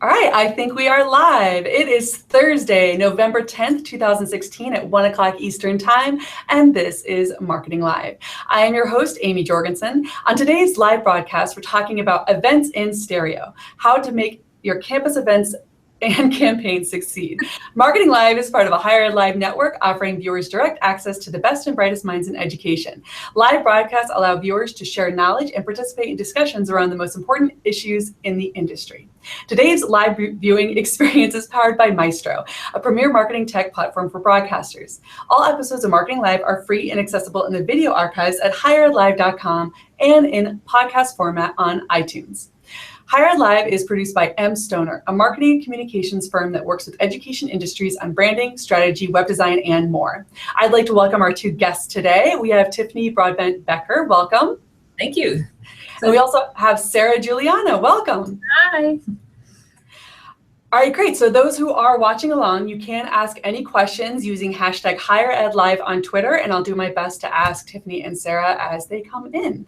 All right, I think we are live. It is Thursday, November 10th, 2016 at 1 o'clock Eastern Time, and this is Marketing Live. I am your host, Amy Jorgensen. On today's live broadcast, we're talking about events in stereo, how to make your campus events and campaigns succeed. Marketing Live is part of a Higher Ed Live network offering viewers direct access to the best and brightest minds in education. Live broadcasts allow viewers to share knowledge and participate in discussions around the most important issues in the industry. Today's live viewing experience is powered by Maestro, a premier marketing tech platform for broadcasters. All episodes of Marketing Live are free and accessible in the video archives at higheredlive.com and in podcast format on iTunes. Higher Ed Live is produced by M. Stoner, a marketing and communications firm that works with education industries on branding, strategy, web design, and more. I'd like to welcome our two guests today. We have Tiffany Broadbent Becker. Welcome. Thank you. And we also have Sarah Giuliano. Welcome. Hi. All right, great. So those who are watching along, you can ask any questions using hashtag HigherEdLive on Twitter, and I'll do my best to ask Tiffany and Sarah as they come in.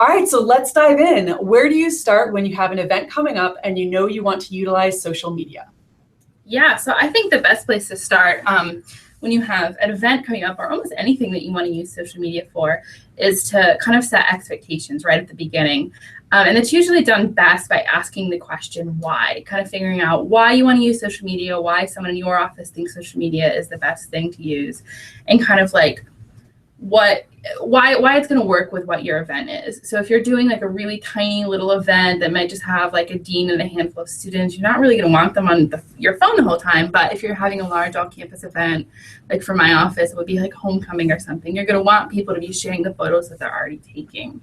All right, so let's dive in. Where do you start when you have an event coming up and you know you want to utilize social media? Yeah, so I think the best place to start when you have an event coming up or almost anything that you want to use social media for is to kind of set expectations right at the beginning. And it's usually done best by asking the question why, kind of figuring out why you want to use social media, why someone in your office thinks social media is the best thing to use, and kind of like why it's going to work with what your event is. So if you're doing like a really tiny little event that might just have like a dean and a handful of students, you're not really going to want them on your phone the whole time. But if you're having a large all-campus event, like for my office, it would be like homecoming or something, you're going to want people to be sharing the photos that they're already taking.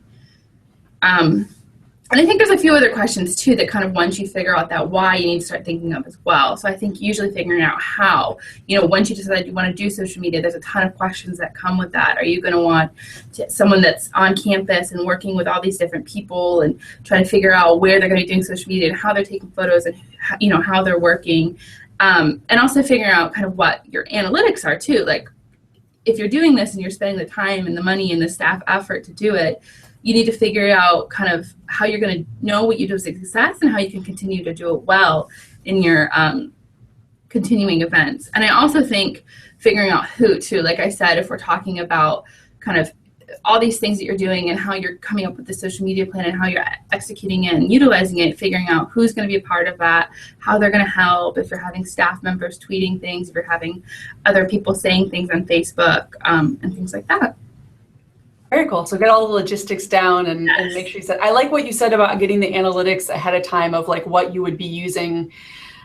And I think there's a few other questions too that kind of once you figure out that why, you need to start thinking of as well. So I think usually figuring out how, once you decide you want to do social media, there's a ton of questions that come with that. Are you going to want someone that's on campus and working with all these different people and trying to figure out where they're going to be doing social media and how they're taking photos and how they're working, and also figuring out kind of what your analytics are too. Like if you're doing this and you're spending the time and the money and the staff effort to do it, you need to figure out kind of how you're going to know what you do as a success and how you can continue to do it well in your continuing events. And I also think figuring out who too, like I said, if we're talking about kind of all these things that you're doing and how you're coming up with the social media plan and how you're executing it and utilizing it, figuring out who's going to be a part of that, how they're going to help, if you're having staff members tweeting things, if you're having other people saying things on Facebook, and things like that. Very cool. So get all the logistics down and make sure you said, I like what you said about getting the analytics ahead of time of like what you would be using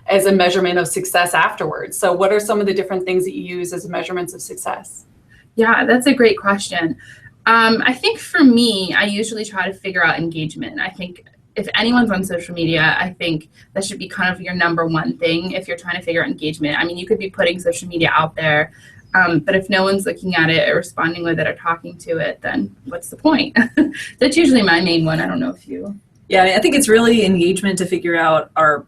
as a measurement of success afterwards. So what are some of the different things that you use as measurements of success? Yeah, that's a great question. I think for me, I usually try to figure out engagement. I think if anyone's on social media, I think that should be kind of your number one thing if you're trying to figure out engagement. I mean, you could be putting social media out there, but if no one's looking at it or responding with it or talking to it, then what's the point? That's usually my main one. I don't know if you... Yeah, I think it's really engagement to figure out are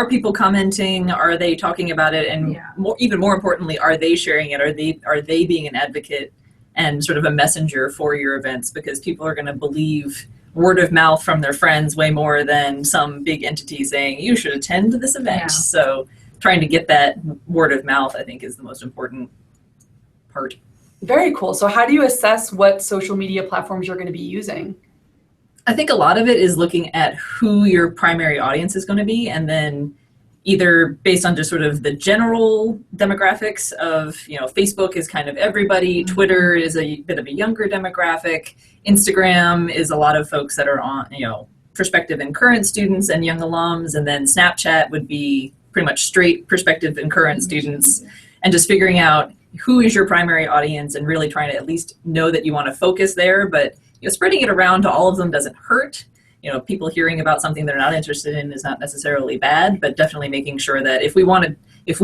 people commenting? Are they talking about it? And even more importantly, are they sharing it? Are they being an advocate and sort of a messenger for your events? Because people are going to believe word of mouth from their friends way more than some big entity saying, you should attend this event. Yeah. So trying to get that word of mouth, I think, is the most important part. Very cool. So how do you assess what social media platforms you're going to be using? I think a lot of it is looking at who your primary audience is going to be, and then either based on just sort of the general demographics of, Facebook is kind of everybody, Twitter is a bit of a younger demographic, Instagram is a lot of folks that are on, prospective and current students and young alums, and then Snapchat would be pretty much straight prospective and current students, and just figuring out who is your primary audience and really trying to at least know that you want to focus there, but spreading it around to all of them doesn't hurt. People hearing about something they're not interested in is not necessarily bad, but definitely making sure that if we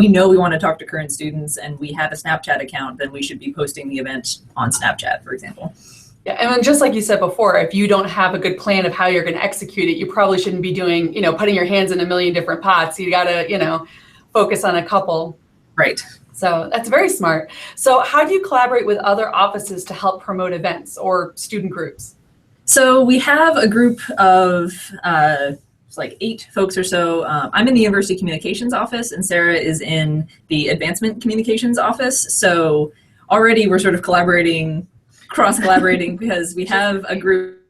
know we want to talk to current students and we have a Snapchat account, then we should be posting the event on Snapchat, for example. Yeah, and just like you said before, if you don't have a good plan of how you're going to execute it, you probably shouldn't be doing, putting your hands in a million different pots. You got to, focus on a couple. Right. So that's very smart. So how do you collaborate with other offices to help promote events or student groups? So we have a group of it's like 8 folks or so. I'm in the University Communications office, and Sarah is in the Advancement Communications office. So already we're sort of cross-collaborating because we have a group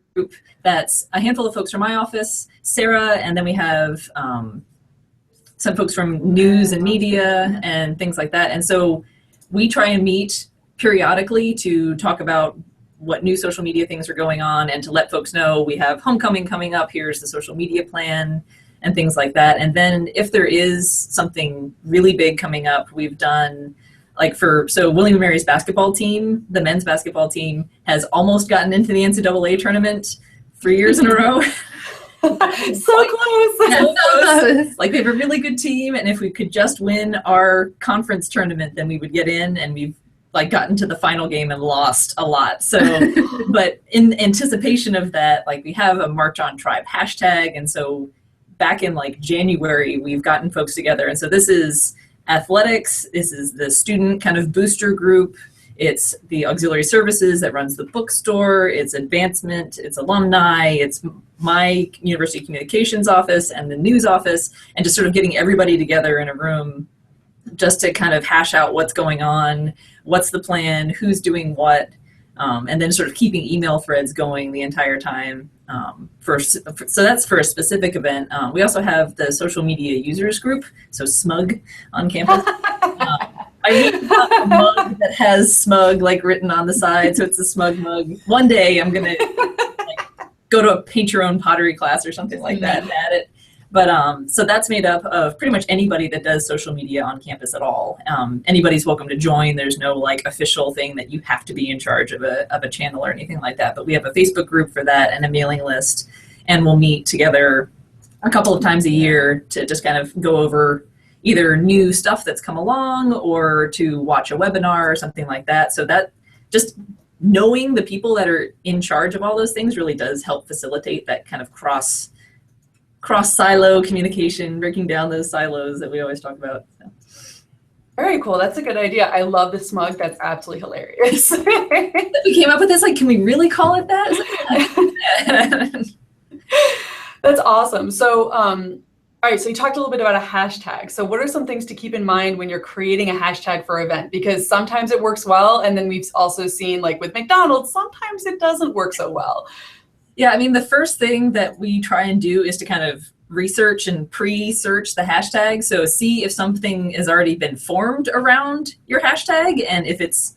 that's a handful of folks from my office, Sarah, and then we have some folks from news and media and things like that. And so we try and meet periodically to talk about what new social media things are going on and to let folks know we have homecoming coming up, here's the social media plan and things like that. And then if there is something really big coming up, we've done so William & Mary's basketball team, the men's basketball team has almost gotten into the NCAA tournament 3 years in a row. So close. So close. Like, they have a really good team, and if we could just win our conference tournament, then we would get in, and we've gotten to the final game and lost a lot. So, but in anticipation of that, we have a March on Tribe hashtag. And so back in January, we've gotten folks together. And so this is athletics. This is the student kind of booster group. It's the auxiliary services that runs the bookstore. It's advancement. It's alumni. It's my university communications office and the news office, and just sort of getting everybody together in a room just to kind of hash out what's going on, what's the plan, who's doing what, and then sort of keeping email threads going the entire time. So that's for a specific event. We also have the social media users group, so SMUG on campus. I made a mug that has SMUG written on the side, so it's a SMUG mug. One day I'm gonna go to a paint your own pottery class or something like that and add it. But so that's made up of pretty much anybody that does social media on campus at all. Anybody's welcome to join. There's no official thing that you have to be in charge of a channel or anything like that. But we have a Facebook group for that and a mailing list, and we'll meet together a couple of times a year to just kind of go over either new stuff that's come along or to watch a webinar or something like that. So that just knowing the people that are in charge of all those things really does help facilitate that kind of cross silo communication, breaking down those silos that we always talk about. So. Very cool. That's a good idea. I love the SMUG. That's absolutely hilarious. We came up with this, can we really call it that? That's awesome. So, all right, so you talked a little bit about a hashtag. So what are some things to keep in mind when you're creating a hashtag for an event? Because sometimes it works well, and then we've also seen, with McDonald's, sometimes it doesn't work so well. Yeah, I mean, the first thing that we try and do is to kind of research and pre-search the hashtag. So see if something has already been formed around your hashtag, and if it's,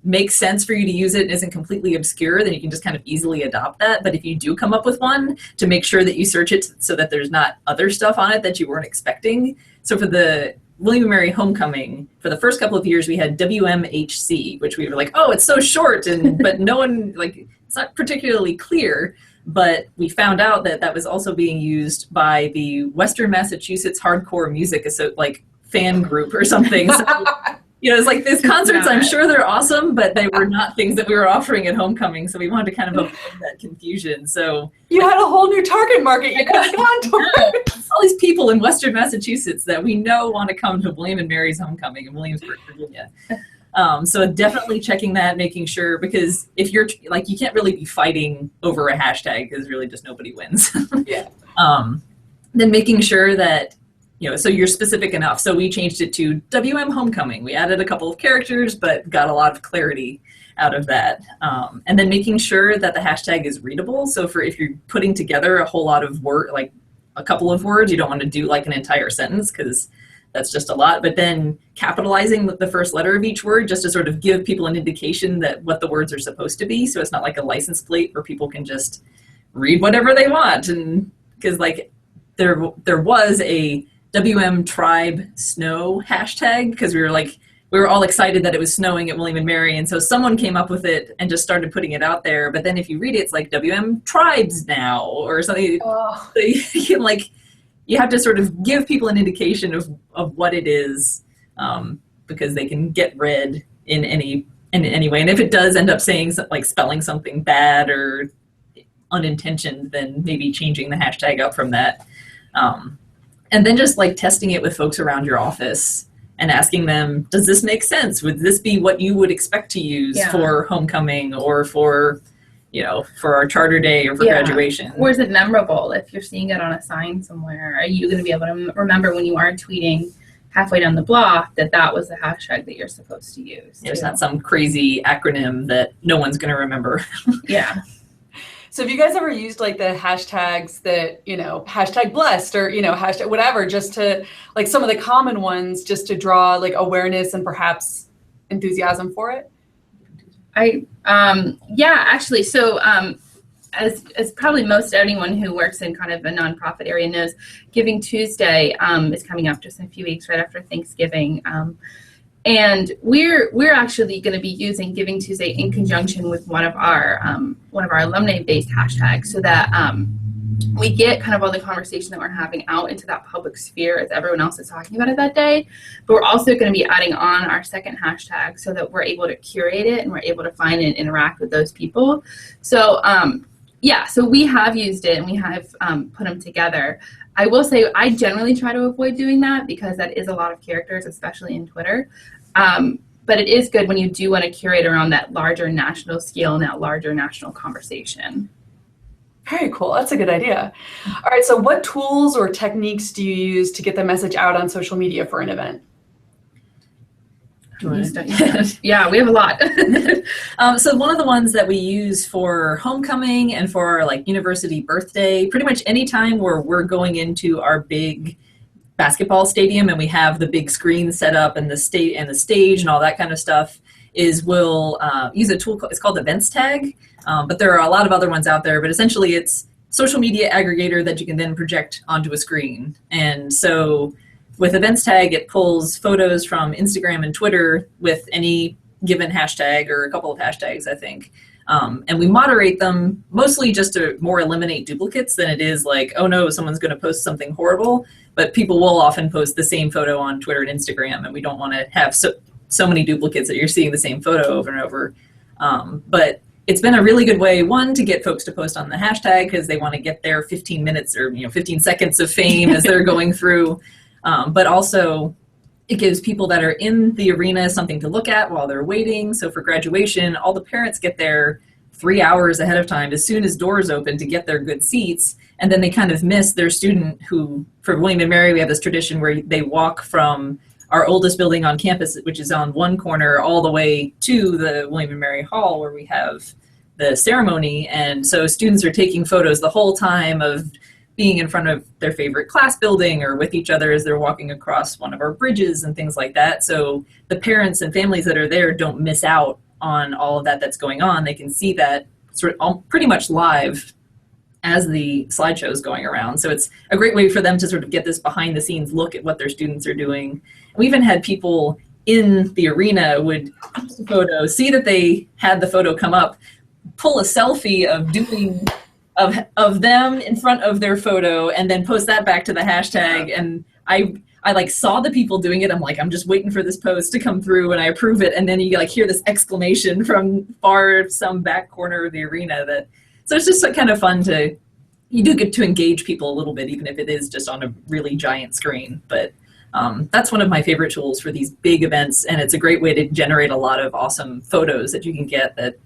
makes sense for you to use it and isn't completely obscure, then you can just kind of easily adopt that. But if you do come up with one, to make sure that you search it so that there's not other stuff on it that you weren't expecting. So for the William & Mary Homecoming, for the first couple of years, we had WMHC, which we were oh, it's so short, but no one, it's not particularly clear. But we found out that was also being used by the Western Massachusetts Hardcore Music fan group or something. So, it's these concerts, I'm sure they're awesome, but they were not things that we were offering at Homecoming. So we wanted to kind of avoid that confusion. So you had a whole new target market you could have gone towards. All these people in Western Massachusetts that we know want to come to William & Mary's Homecoming in Williamsburg, Virginia. So definitely checking that, making sure, because if you're you can't really be fighting over a hashtag because really just nobody wins. Yeah. Then making sure that, so you're specific enough. So we changed it to WM Homecoming. We added a couple of characters, but got a lot of clarity out of that. And then making sure that the hashtag is readable. So if you're putting together a whole lot of a couple of words, you don't want to do an entire sentence because that's just a lot, but then capitalizing the first letter of each word just to sort of give people an indication that what the words are supposed to be. So it's not like a license plate where people can just read whatever they want. And because there was a WM Tribe Snow hashtag because we were all excited that it was snowing at William & Mary. And so someone came up with it and just started putting it out there. But then if you read it, it's WM Tribes Now or something. Oh. So you can you have to sort of give people an indication of what it is, because they can get read in any way. And if it does end up saying spelling something bad or unintentioned, then maybe changing the hashtag up from that. And then just testing it with folks around your office and asking them, does this make sense? Would this be what you would expect to use for Homecoming or for for our charter day or for graduation. Or is it memorable? If you're seeing it on a sign somewhere, are you going to be able to remember when you are tweeting halfway down the block that was the hashtag that you're supposed to use? There's not some crazy acronym that no one's going to remember. Yeah. So have you guys ever used like the hashtags that, hashtag blessed or, hashtag whatever, just to like some of the common ones just to draw like awareness and perhaps enthusiasm for it? Actually. So as probably most anyone who works in kind of a nonprofit area knows, Giving Tuesday is coming up just in a few weeks right after Thanksgiving. And we're actually going to be using Giving Tuesday in conjunction with one of our alumni-based hashtags, so that we get kind of all the conversation that we're having out into that public sphere as everyone else is talking about it that day. But we're also going to be adding on our second hashtag so that we're able to curate it and we're able to find and interact with those people. So so we have used it and we have put them together. I will say I generally try to avoid doing that because that is a lot of characters, especially in Twitter. But it is good when you do want to curate around that larger national scale and that larger national conversation. Very cool. That's a good idea. All right. So what tools or techniques do you use to get the message out on social media for an event? Yeah, we have a lot. So one of the ones that we use for homecoming and for like university birthday, pretty much any time where we're going into our big basketball stadium and we have the big screen set up and the stage and all that kind of stuff, is we'll use a tool. It's called Events Tag, but there are a lot of other ones out there. But essentially, it's social media aggregator that you can then project onto a screen. And so with Events Tag, it pulls photos from Instagram and Twitter with any given hashtag or a couple of hashtags, I think. And we moderate them mostly just to more eliminate duplicates than it is like, oh no, someone's going to post something horrible. But people will often post the same photo on Twitter and Instagram, and we don't want to have so many duplicates that you're seeing the same photo over and over. But it's been a really good way, one, to get folks to post on the hashtag because they want to get their 15 minutes or 15 seconds of fame as they're going through. But also, it gives people that are in the arena something to look at while they're waiting. So for graduation, all the parents get there 3 hours ahead of time as soon as doors open to get their good seats. And then they kind of miss their student who, for William & Mary, we have this tradition where they walk from our oldest building on campus, which is on one corner, all the way to the William & Mary Hall where we have the ceremony. And so students are taking photos the whole time of being in front of their favorite class building or with each other as they're walking across one of our bridges and things like that. So the parents and families that are there don't miss out on all of that that's going on. They can see that sort of pretty much live as the slideshow is going around. So it's a great way for them to sort of get this behind the scenes look at what their students are doing. We even had people in the arena would post a photo, see that they had the photo come up, pull a selfie of them in front of their photo and then post that back to the hashtag. And I like saw the people doing it. I'm like, I'm just waiting for this post to come through and I approve it. And then you like hear this exclamation from some back corner of the arena so it's just kind of fun you do get to engage people a little bit, even if it is just on a really giant screen. But that's one of my favorite tools for these big events. And it's a great way to generate a lot of awesome photos that you can get that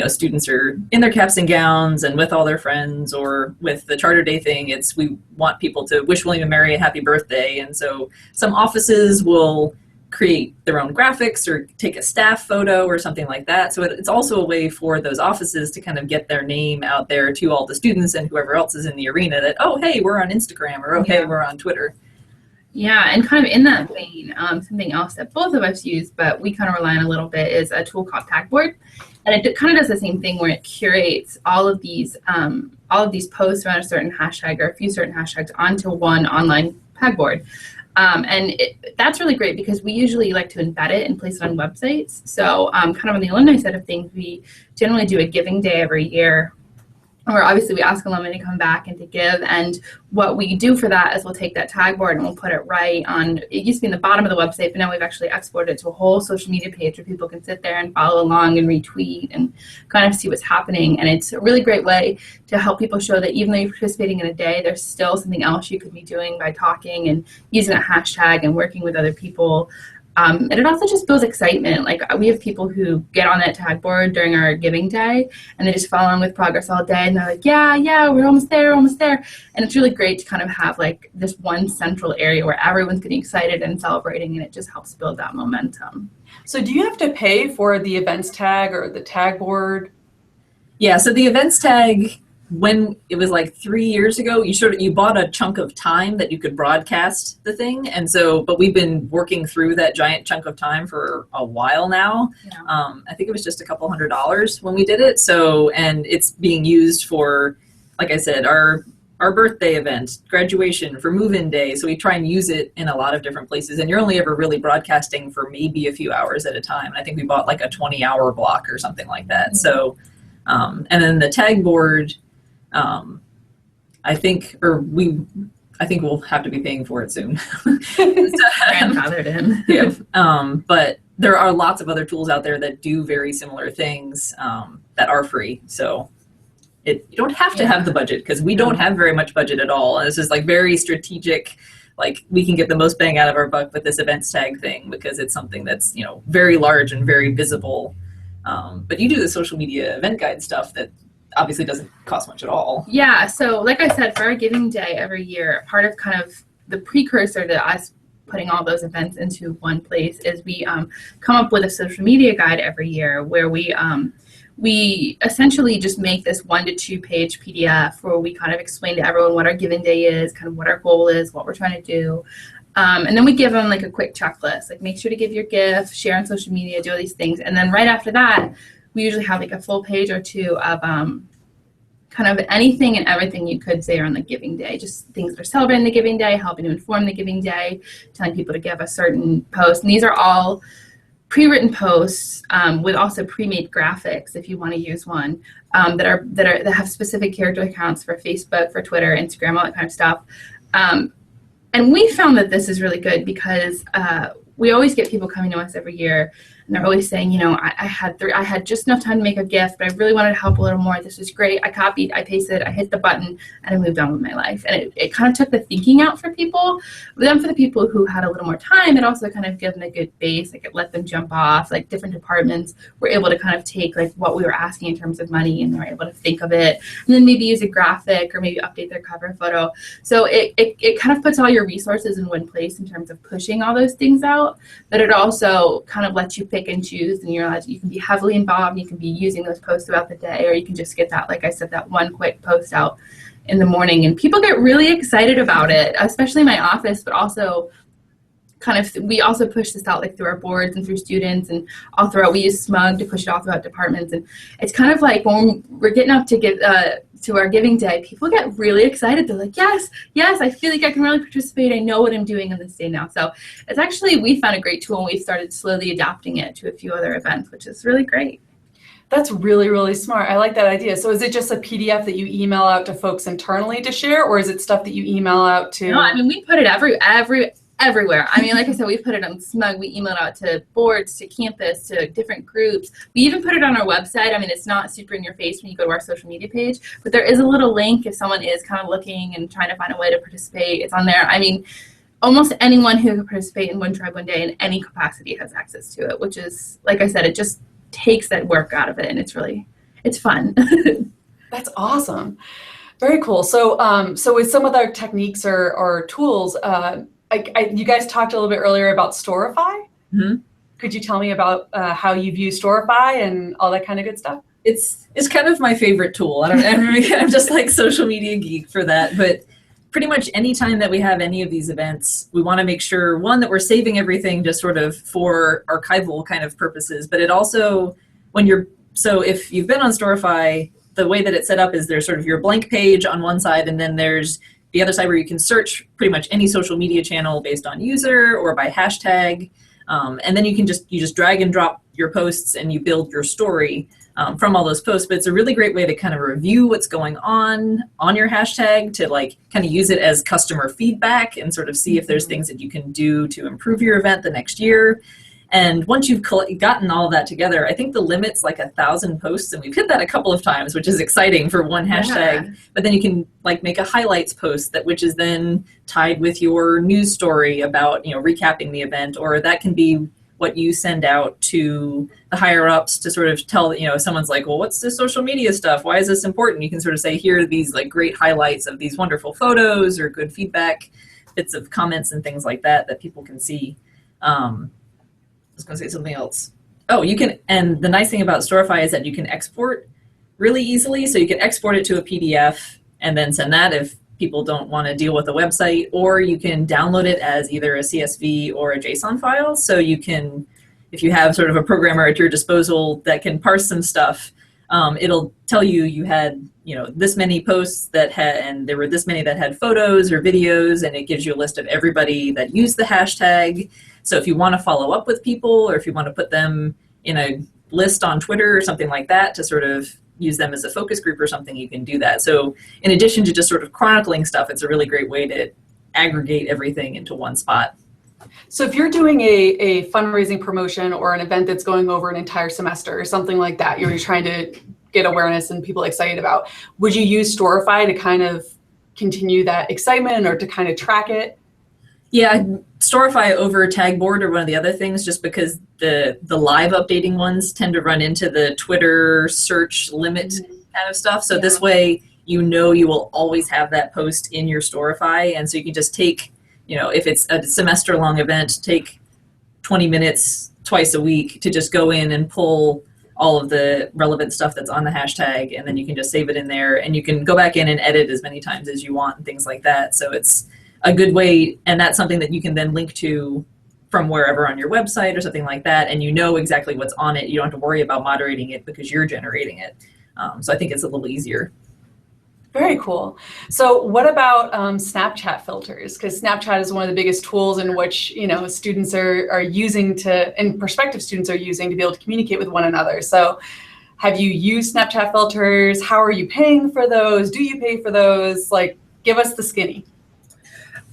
students are in their caps and gowns and with all their friends, or with the Charter Day thing, we want people to wish William & Mary a happy birthday. And so some offices will create their own graphics or take a staff photo or something like that. So it's also a way for those offices to kind of get their name out there to all the students and whoever else is in the arena that, oh, hey, we're on Instagram, or oh, hey, we're on Twitter. Yeah, and kind of in that vein, something else that both of us use, but we kind of rely on a little bit, is a tool called Tagboard. And it kind of does the same thing where it curates all of these posts around a certain hashtag or a few certain hashtags onto one online pegboard. That's really great because we usually like to embed it and place it on websites. So kind of on the alumni side of things, we generally do a giving day every year, where obviously we ask alumni to come back and to give. And what we do for that is we'll take that tag board and we'll put it right on, it used to be in the bottom of the website, but now we've actually exported it to a whole social media page where people can sit there and follow along and retweet and kind of see what's happening. And it's a really great way to help people show that even though you're participating in a day, there's still something else you could be doing by talking and using a hashtag and working with other people. And it also just builds excitement. Like we have people who get on that tag board during our giving day and they just follow along with progress all day. And they're like, yeah, we're almost there, almost there. And it's really great to kind of have like this one central area where everyone's getting excited and celebrating, and it just helps build that momentum. So do you have to pay for the events tag or the tag board? Yeah, so the events tag, when it was like 3 years ago, you bought a chunk of time that you could broadcast the thing, and so, but we've been working through that giant chunk of time for a while now. Yeah. I think it was just a couple $100 when we did it. So, and it's being used for, like I said, our birthday event, graduation, for move-in day. So we try and use it in a lot of different places, and you're only ever really broadcasting for maybe a few hours at a time. And I think we bought like a 20-hour block or something like that. Mm-hmm. So, and then the tag board, I think we'll have to be paying for it soon. Grandfathered in. Yeah. But there are lots of other tools out there that do very similar things that are free. So you don't have to have the budget, because we don't have very much budget at all. And it's just like very strategic. Like we can get the most bang out of our buck with this events tag thing because it's something that's, very large and very visible. But you do the social media event guide stuff that obviously doesn't cost much at all. Yeah, so like I said, for our giving day every year, part of kind of the precursor to us putting all those events into one place is we come up with a social media guide every year where we essentially just make this 1 to 2 page PDF where we kind of explain to everyone what our giving day is, kind of what our goal is, what we're trying to do. And then we give them like a quick checklist, like make sure to give your gift, share on social media, do all these things. And then right after that, we usually have like a full page or two of kind of anything and everything you could say on the giving day, just things that are celebrating the giving day, helping to inform the giving day, telling people to give a certain post. And these are all pre-written posts with also pre-made graphics if you want to use one that have specific character accounts for Facebook, for Twitter, Instagram, all that kind of stuff. And we found that this is really good because we always get people coming to us every year, and they're always saying, I had just enough time to make a gift, but I really wanted to help a little more. This was great. I copied, I pasted, I hit the button, and I moved on with my life. And it kind of took the thinking out for people. But then for the people who had a little more time, it also kind of gave them a good base. Like it let them jump off. Like different departments were able to kind of take like what we were asking in terms of money, and they were able to think of it, and then maybe use a graphic or maybe update their cover photo. So it kind of puts all your resources in one place in terms of pushing all those things out. But it also kind of lets you pick and choose, and you can be heavily involved, you can be using those posts throughout the day, or you can just get that, like I said, that one quick post out in the morning. And people get really excited about it, especially my office, but also we also push this out like through our boards and through students and all throughout. We use Smug to push it all throughout departments. And it's kind of like when we're getting up to give to our giving day, people get really excited. They're like, yes, I feel like I can really participate. I know what I'm doing on this day now. So it's actually, we found a great tool, and we started slowly adapting it to a few other events, which is really great. That's really, really smart. I like that idea. So is it just a PDF that you email out to folks internally to share, or is it stuff that you email out to? No, I mean, we put it everywhere. I mean, like I said, we put it on Smug. We emailed out to boards, to campus, to different groups. We even put it on our website. I mean, it's not super in your face when you go to our social media page, but there is a little link if someone is kind of looking and trying to find a way to participate. It's on there. I mean, almost anyone who can participate in One Tribe One Day in any capacity has access to it, which is, like I said, it just takes that work out of it, and it's fun. That's awesome. Very cool. So, so with some of our techniques or tools, you guys talked a little bit earlier about Storify. Mm-hmm. Could you tell me about how you've used Storify and all that kind of good stuff? It's kind of my favorite tool. I'm just like social media geek for that. But pretty much anytime that we have any of these events, we want to make sure, one, that we're saving everything just sort of for archival kind of purposes. But it also, so if you've been on Storify, the way that it's set up is there's sort of your blank page on one side, and then there's the other side where you can search pretty much any social media channel based on user or by hashtag. And then you just drag and drop your posts, and you build your story from all those posts. But it's a really great way to kind of review what's going on your hashtag, to like kind of use it as customer feedback and sort of see if there's things that you can do to improve your event the next year. And once you've gotten all of that together, I think the limit's like 1,000 posts, and we've hit that a couple of times, which is exciting for one hashtag. Yeah. But then you can like make a highlights post which is then tied with your news story about, recapping the event, or that can be what you send out to the higher ups to sort of tell, if someone's like, well, what's this social media stuff? Why is this important? You can sort of say, here are these like great highlights of these wonderful photos or good feedback, bits of comments and things like that people can see. I was going to say something else. Oh, you can, and the nice thing about Storify is that you can export really easily. So you can export it to a PDF and then send that if people don't want to deal with the website, or you can download it as either a CSV or a JSON file. So you can, if you have sort of a programmer at your disposal that can parse some stuff, it'll tell you had, this many posts that had, and there were this many that had photos or videos, and it gives you a list of everybody that used the hashtag. So if you want to follow up with people, or if you want to put them in a list on Twitter or something like that to sort of use them as a focus group or something, you can do that. So in addition to just sort of chronicling stuff, it's a really great way to aggregate everything into one spot. So if you're doing a fundraising promotion or an event that's going over an entire semester or something like that, you're trying to get awareness and people excited about, would you use Storify to kind of continue that excitement or to kind of track it? Yeah, Storify over Tagboard are one of the other things, just because the live updating ones tend to run into the Twitter search limit kind of stuff. So this way, you will always have that post in your Storify. And so you can just take, if it's a semester long event, take 20 minutes twice a week to just go in and pull all of the relevant stuff that's on the hashtag. And then you can just save it in there, and you can go back in and edit as many times as you want and things like that. So it's a good way, and that's something that you can then link to from wherever on your website or something like that, and exactly what's on it. You don't have to worry about moderating it because you're generating it. So I think it's a little easier. Very cool. So what about Snapchat filters? Because Snapchat is one of the biggest tools in which students are using and prospective students are using to be able to communicate with one another. So have you used Snapchat filters? How are you paying for those? Do you pay for those? Like, give us the skinny.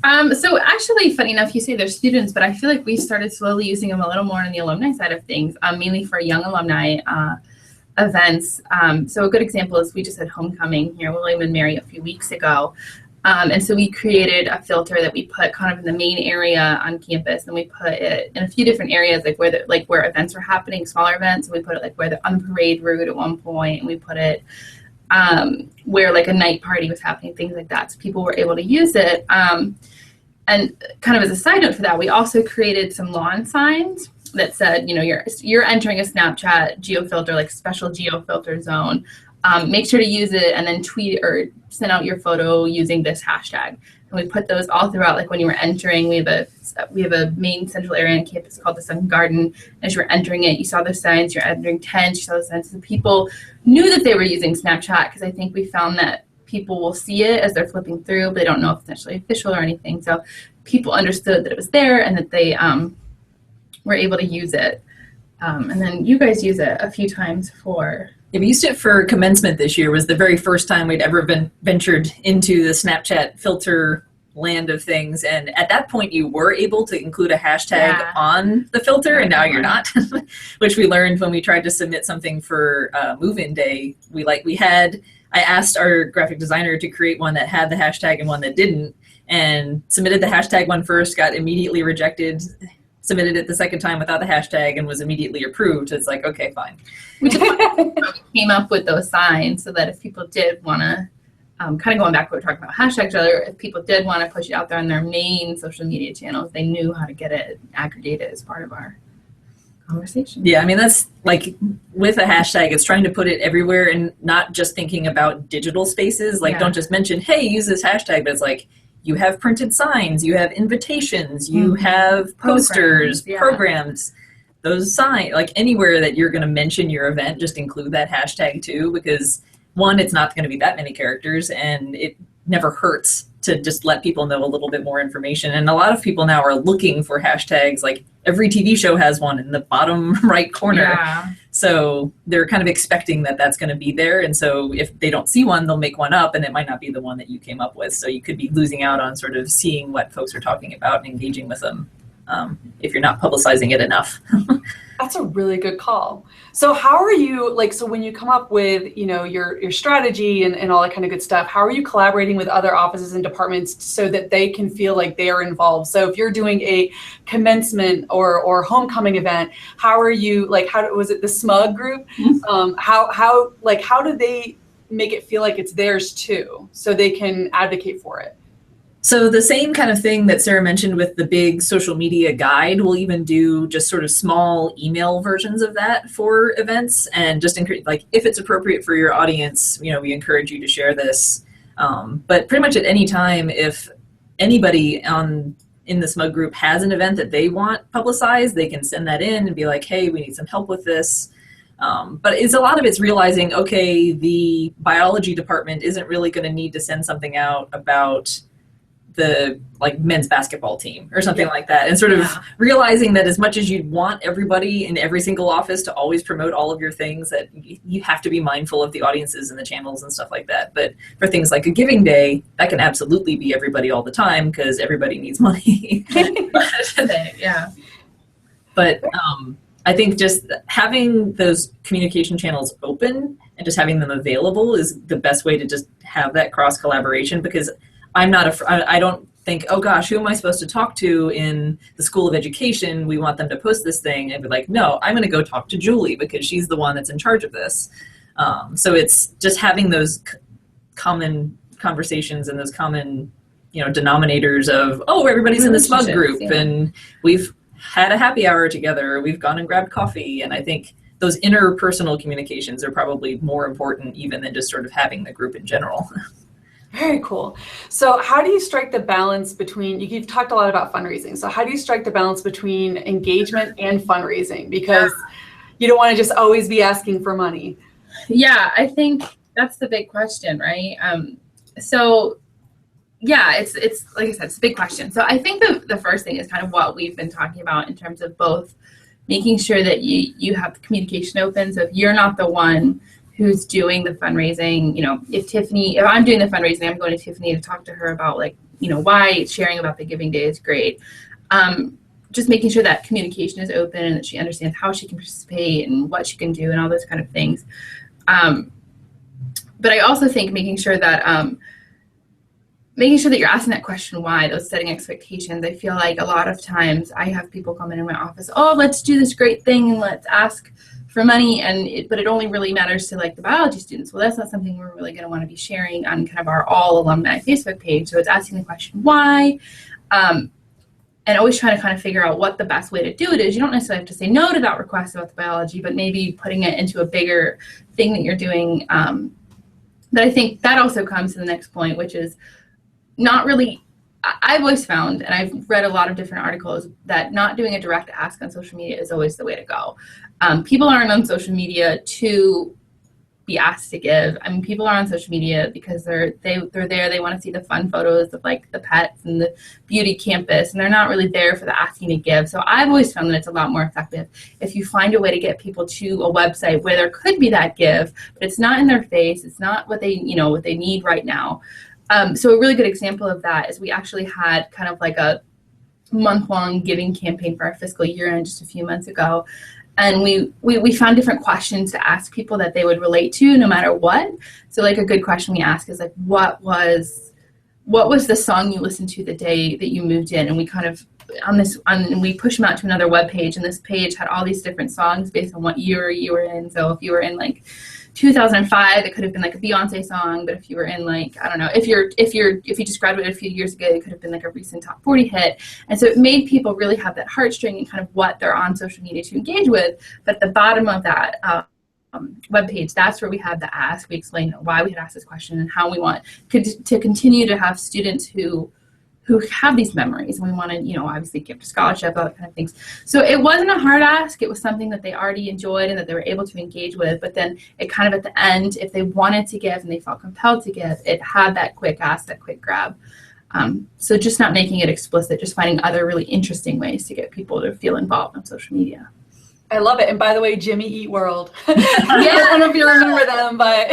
So actually, funny enough, you say they're students, but I feel like we started slowly using them a little more on the alumni side of things, mainly for young alumni events. So a good example is we just had homecoming here, William and Mary, a few weeks ago. And so we created a filter that we put kind of in the main area on campus, and we put it in a few different areas, like where events are happening, smaller events. And we put it like where the on the parade route at one point, and we put it where like a night party was happening, things like that. So people were able to use it. And kind of as a side note for that, we also created some lawn signs that said, you're entering a Snapchat geofilter, like special geofilter zone. Make sure to use it and then tweet or send out your photo using this hashtag. And we put those all throughout, like when you were entering, we have a main central area on campus called the Sun Garden. As you were entering it, you saw those signs, you're entering tents, you saw those signs. So people knew that they were using Snapchat, because I think we found that people will see it as they're flipping through, but they don't know if it's actually official or anything. So people understood that it was there and that they were able to use it. And then you guys use it a few times for... Yeah, we used it for commencement this year. Was the very first time we'd ever been ventured into the Snapchat filter land of things. And at that point, you were able to include a hashtag on the filter, and now you're not, which we learned when we tried to submit something for move-in day. I asked our graphic designer to create one that had the hashtag and one that didn't, and submitted the hashtag one first, got immediately rejected, submitted it the second time without the hashtag, and was immediately approved. It's like, okay, fine. We came up with those signs so that if people did want to, kind of going back to what we were talking about hashtags earlier, if people did want to push it out there on their main social media channels, they knew how to get it aggregated as part of our conversation. Yeah, I mean, that's like with a hashtag, it's trying to put it everywhere and not just thinking about digital spaces. Like, don't just mention, hey, use this hashtag, but it's like, you have printed signs, you have invitations, you have posters, programs, those signs, like anywhere that you're going to mention your event, just include that hashtag too, because one, it's not going to be that many characters, and it never hurts to just let people know a little bit more information. And a lot of people now are looking for hashtags, like every TV show has one in the bottom right corner. Yeah. So they're kind of expecting that that's going to be there. And so if they don't see one, they'll make one up, and it might not be the one that you came up with. So you could be losing out on sort of seeing what folks are talking about and engaging with them if you're not publicizing it enough. That's a really good call. So how are you, like, so when you come up with, your strategy and all that kind of good stuff, how are you collaborating with other offices and departments so that they can feel like they are involved? So if you're doing a commencement or homecoming event, how are you, like, how was it the SMUG group? How do they make it feel like it's theirs too, so they can advocate for it? So the same kind of thing that Sarah mentioned with the big social media guide, we'll even do just sort of small email versions of that for events, and just encourage, like, if it's appropriate for your audience, we encourage you to share this. But pretty much at any time, if anybody in the SMUG group has an event that they want publicized, they can send that in and be like, hey, we need some help with this. But a lot of it's realizing, okay, the biology department isn't really going to need to send something out about the men's basketball team or something like that, and sort of realizing that as much as you want everybody in every single office to always promote all of your things, that you have to be mindful of the audiences and the channels and stuff like that. But for things like a giving day, that can absolutely be everybody all the time, because everybody needs money. But I think just having those communication channels open and just having them available is the best way to just have that cross collaboration, because I don't think, oh gosh, who am I supposed to talk to in the School of Education? We want them to post this thing. And be like, no, I'm going to go talk to Julie because she's the one that's in charge of this. So it's just having those common conversations and those common, denominators of, oh, everybody's in the SMUG group and we've had a happy hour together, we've gone and grabbed coffee. And I think those interpersonal communications are probably more important even than just sort of having the group in general. Very cool. So how do you strike the balance between, you've talked a lot about fundraising, so how do you strike the balance between engagement and fundraising? Because you don't want to just always be asking for money. Yeah, I think that's the big question, right? It's like I said, it's a big question. So I think the first thing is kind of what we've been talking about in terms of both making sure that you have the communication open. So if you're not the one who's doing the fundraising, if I'm doing the fundraising, I'm going to Tiffany to talk to her about why sharing about the giving day is great. Just making sure that communication is open and that she understands how she can participate and what she can do and all those kind of things. But I also think making sure that you're asking that question why, those setting expectations. I feel like a lot of times I have people come in my office, oh, let's do this great thing and let's ask for money, but it only really matters to the biology students. Well, that's not something we're really going to want to be sharing on kind of our all alumni Facebook page. So it's asking the question why, and always trying to kind of figure out what the best way to do it is. You don't necessarily have to say no to that request about the biology, but maybe putting it into a bigger thing that you're doing. But I think that also comes to the next point, which is not really, I've always found, and I've read a lot of different articles, that not doing a direct ask on social media is always the way to go. People aren't on social media to be asked to give. I mean, people are on social media because they're there, they want to see the fun photos of the pets and the beauty campus, and they're not really there for the asking to give. So I've always found that it's a lot more effective if you find a way to get people to a website where there could be that give, but it's not in their face, it's not what they need right now. So a really good example of that is we actually had kind of a month-long giving campaign for our fiscal year end just a few months ago. And we found different questions to ask people that they would relate to no matter what. So a good question we ask is what was the song you listened to the day that you moved in? And we kind of we push them out to another web page, and this page had all these different songs based on what year you were in. So if you were in 2005, it could have been a Beyonce song, but if you were in I don't know, if you just graduated a few years ago, it could have been a recent top 40 hit. And so it made people really have that heartstring and kind of what they're on social media to engage with. But at the bottom of that webpage, that's where we had the ask. We explained why we had asked this question and how we want to continue to have students who have these memories, and we want to, obviously give to scholarship, all that kind of things. So it wasn't a hard ask. It was something that they already enjoyed and that they were able to engage with. But then it kind of at the end, if they wanted to give and they felt compelled to give, it had that quick ask, that quick grab. So just not making it explicit, just finding other really interesting ways to get people to feel involved on social media. I love it. And by the way, Jimmy Eat World. I don't know if you remember them, but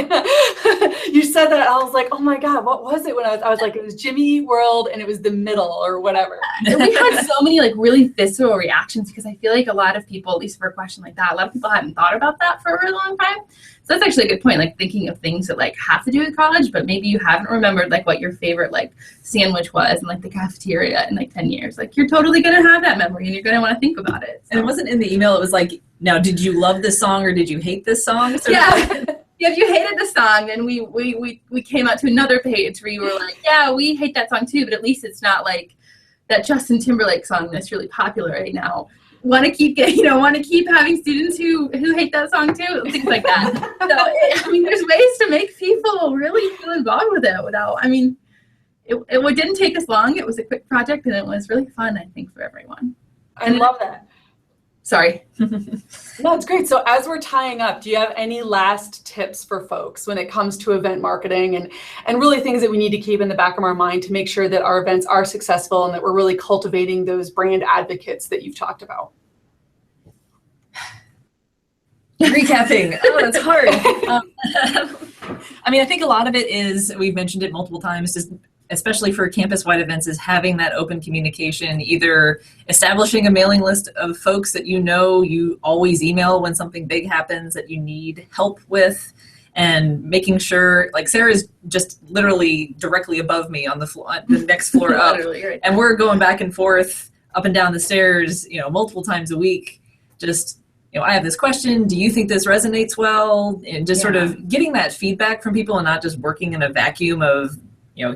you said that. I was like, oh my God, what was it? When I was like, it was Jimmy Eat World and it was the middle or whatever. And we had so many like really visceral reactions because I feel like a lot of people, at least for a question like that, a lot of people hadn't thought about that for a really long time. So that's actually a good point, like thinking of things that like have to do with college, but maybe you haven't remembered like what your favorite like sandwich was in like the cafeteria in like 10 years. Like you're totally going to have that memory and you're going to want to think about it. So. And it wasn't in the email. It was like, now, did you love this song or did you hate this song? So yeah. Yeah, if you hated the song, then we came out to another page where you were like, yeah, we hate that song too, but at least it's not like that Justin Timberlake song that's really popular right now. Want to keep having students who hate that song too, things like that. So I mean, there's ways to make people really feel involved with it without. I mean, it didn't take us long. It was a quick project and it was really fun, I think, for everyone. I love that. Sorry. No, it's great. So as we're tying up, do you have any last tips for folks when it comes to event marketing and really things that we need to keep in the back of our mind to make sure that our events are successful and that we're really cultivating those brand advocates that you've talked about? Recapping. Oh, that's hard. I mean, I think a lot of it is, we've mentioned it multiple times, just especially for campus-wide events, is having that open communication, either establishing a mailing list of folks that you always email when something big happens that you need help with, and making sure, like Sarah's just literally directly above me on the floor, the next floor up, right. And we're going back and forth up and down the stairs, multiple times a week, just, I have this question, do you think this resonates well? And just sort of getting that feedback from people and not just working in a vacuum of,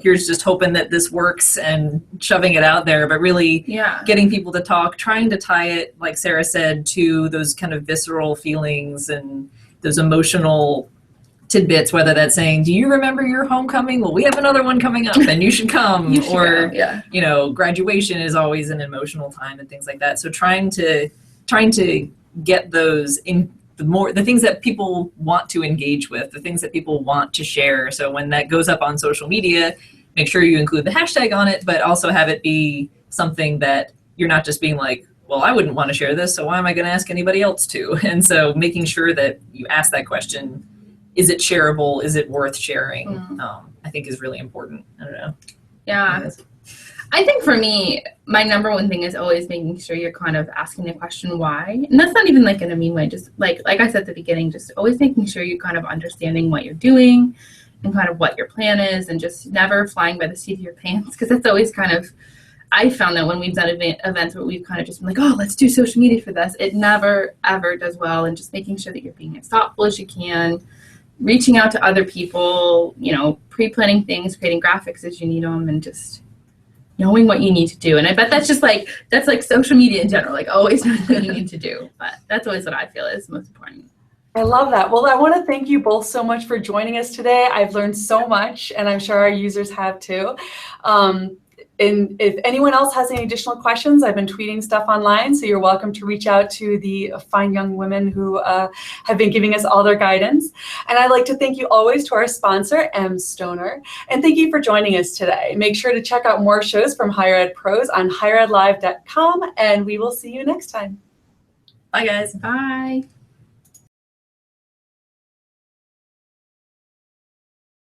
here's just hoping that this works and shoving it out there, but really getting people to talk, trying to tie it, like Sarah said, to those kind of visceral feelings and those emotional tidbits, whether that's saying, do you remember your homecoming? Well, we have another one coming up and you should come. Graduation is always an emotional time and things like that. So trying to get those in the things that people want to engage with, the things that people want to share. So when that goes up on social media, make sure you include the hashtag on it, but also have it be something that you're not just being like, well, I wouldn't want to share this, so why am I going to ask anybody else to? And so making sure that you ask that question, is it shareable? Is it worth sharing? I think is really important. I don't know. Yeah. I think for me, my number one thing is always making sure you're kind of asking the question why. And that's not even like in a mean way, just like I said at the beginning, just always making sure you're kind of understanding what you're doing and kind of what your plan is, and just never flying by the seat of your pants. Because that's always kind of, I found that when we've done events where we've kind of just been like, oh, let's do social media for this, it never, ever does well. And just making sure that you're being as thoughtful as you can, reaching out to other people, pre-planning things, creating graphics as you need them, and just knowing what you need to do. And I bet that's like social media in general, like always knowing what you need to do. But that's always what I feel is most important. I love that. Well, I want to thank you both so much for joining us today. I've learned so much, and I'm sure our users have too. And if anyone else has any additional questions, I've been tweeting stuff online, so you're welcome to reach out to the fine young women who have been giving us all their guidance. And I'd like to thank you always to our sponsor, M. Stoner. And thank you for joining us today. Make sure to check out more shows from Higher Ed Pros on higheredlive.com, and we will see you next time. Bye, guys. Bye.